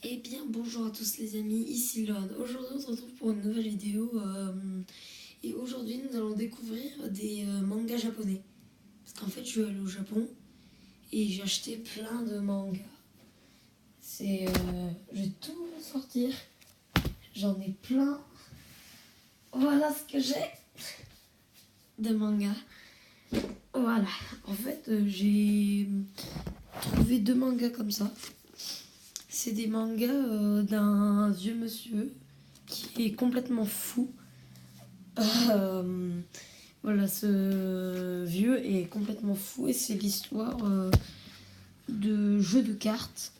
Eh bien bonjour à tous les amis, ici Lord. Aujourd'hui on se retrouve pour une nouvelle vidéo et aujourd'hui nous allons découvrir des mangas japonais. Parce qu'en fait je suis allée au Japon et j'ai acheté plein de mangas. Je vais tout sortir, j'en ai plein. Voilà ce que j'ai de mangas. Voilà, en fait j'ai trouvé deux mangas comme ça. C'est des mangas d'un vieux monsieur qui est complètement fou. Voilà, ce vieux est complètement fou et c'est l'histoire de jeu de cartes.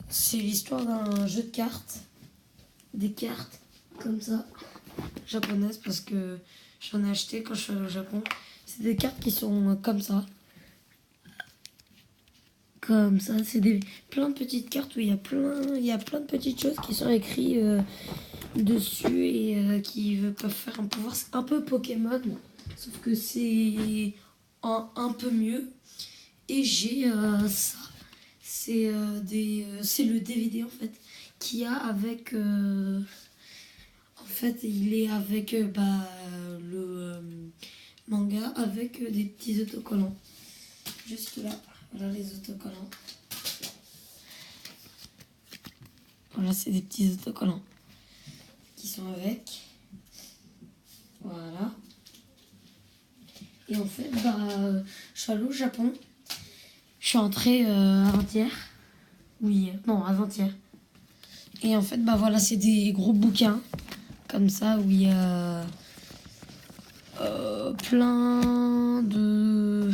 C'est l'histoire d'un jeu de cartes, des cartes comme ça, japonaises, parce que j'en ai acheté quand je suis allée au Japon. C'est des cartes qui sont comme ça. Comme ça, c'est plein de petites cartes où il y a plein de petites choses qui sont écrites dessus et qui peuvent faire un pouvoir un peu Pokémon, sauf que c'est un peu mieux. Et j'ai ça, c'est le DVD en fait qu'il y a avec en fait il est avec le manga avec des petits autocollants juste là. Voilà les autocollants. Voilà, c'est des petits autocollants qui sont avec. Voilà. Et en fait, je suis allée au Japon. Je suis entrée avant-hier. Oui, non, avant-hier. Et en fait, voilà, c'est des gros bouquins. Comme ça, où il y a plein de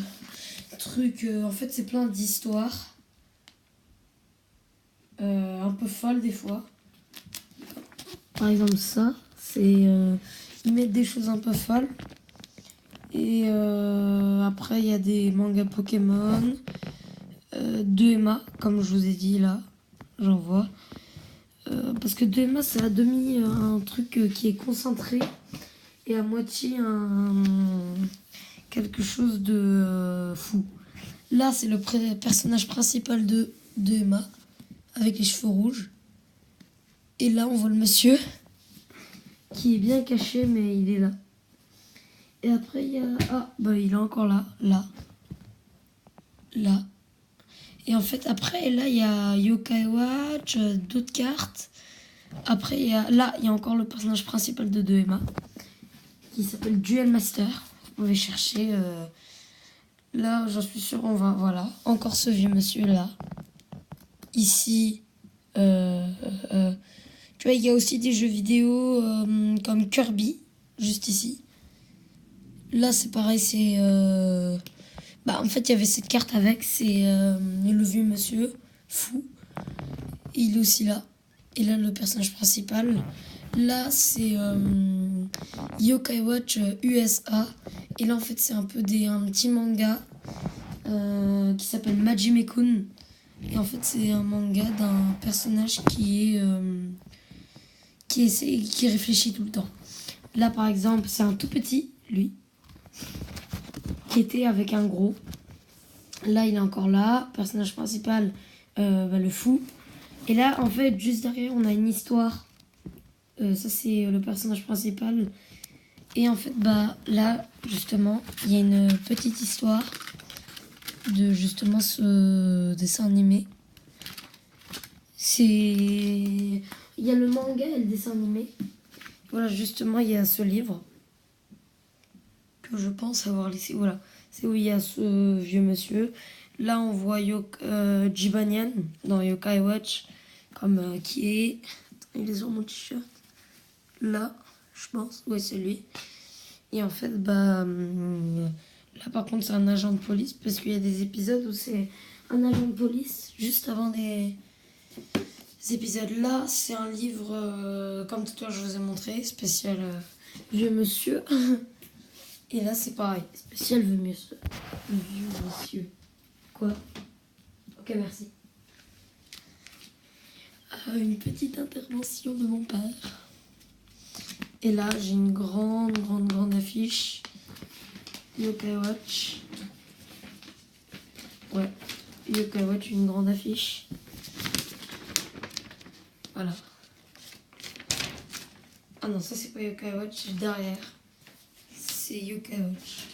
trucs. En fait, c'est plein d'histoires. Un peu folles des fois. Par exemple, ça, c'est... ils mettent des choses un peu folles. Et après, il y a des mangas Pokémon. De Emma, comme je vous ai dit là. J'en vois. Parce que de Emma, c'est à demi un truc qui est concentré. Et à moitié quelque chose de fou. Là, c'est le personnage principal de Emma. Avec les cheveux rouges. Et là, on voit le monsieur. Qui est bien caché, mais il est là. Et après, il y a... Ah, il est encore là. Là. Et en fait, après, là, il y a Yokai Watch, d'autres cartes. Après, il y a encore le personnage principal de Emma. Qui s'appelle Duel Master. Vous pouvez chercher. Là, j'en suis sûre, on va... Voilà. Encore ce vieux monsieur-là. Ici. Tu vois, il y a aussi des jeux vidéo comme Kirby. Juste ici. Là, c'est pareil, c'est... en fait, il y avait cette carte avec, c'est le vieux monsieur, fou. Et il est aussi là. Et là, le personnage principal. Là, c'est Yokai Watch USA. Et là, en fait, c'est un peu un petit manga qui s'appelle Majime-kun. Et en fait, c'est un manga d'un personnage qui réfléchit tout le temps. Là, par exemple, c'est un tout petit, lui, qui était avec un gros. Là, il est encore là. Personnage principal, le fou. Et là, en fait, juste derrière, on a une histoire. Ça, c'est le personnage principal. Et en fait, là, justement, il y a une petite histoire de, justement, ce dessin animé. Il y a le manga et le dessin animé. Voilà, justement, il y a ce livre que je pense avoir laissé. Voilà, c'est où il y a ce vieux monsieur. Là, on voit Jibanyan dans Yokai Watch, comme qui est... Il est sur mon t-shirt. Là, je pense. Ouais, c'est lui. Et en fait, là, par contre, c'est un agent de police, parce qu'il y a des épisodes où c'est un agent de police, juste avant des épisodes. Là, c'est un livre, comme tout à l'heure, je vous ai montré, spécial vieux monsieur. Et là, c'est pareil, spécial vieux monsieur. Vieux monsieur. Quoi? Ok, merci. Une petite intervention de mon père. Et là, j'ai une grande affiche. Yokai Watch. Ouais, Yokai Watch, une grande affiche. Voilà. Ah non, ça c'est pas Yokai Watch, derrière. C'est Yokai Watch.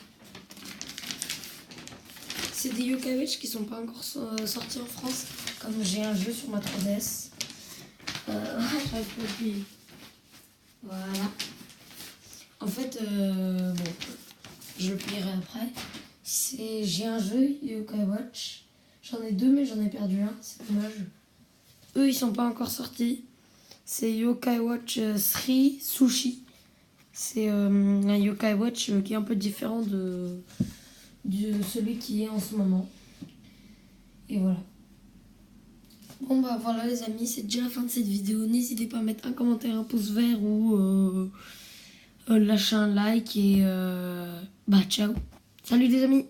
C'est des Yokai Watch qui sont pas encore sortis en France. Comme j'ai un jeu sur ma 3DS. J'arrive pas à oublier. Voilà. En fait, bon, je le plierai après. J'ai un jeu Yokai Watch. J'en ai deux, mais j'en ai perdu un. C'est dommage. Eux, ils sont pas encore sortis. C'est Yokai Watch 3 Sushi. C'est un Yokai Watch qui est un peu différent de celui qui est en ce moment. Et voilà. Bon bah voilà les amis, c'est déjà la fin de cette vidéo. N'hésitez pas à mettre un commentaire, un pouce vert ou lâcher un like et bah ciao. Salut les amis.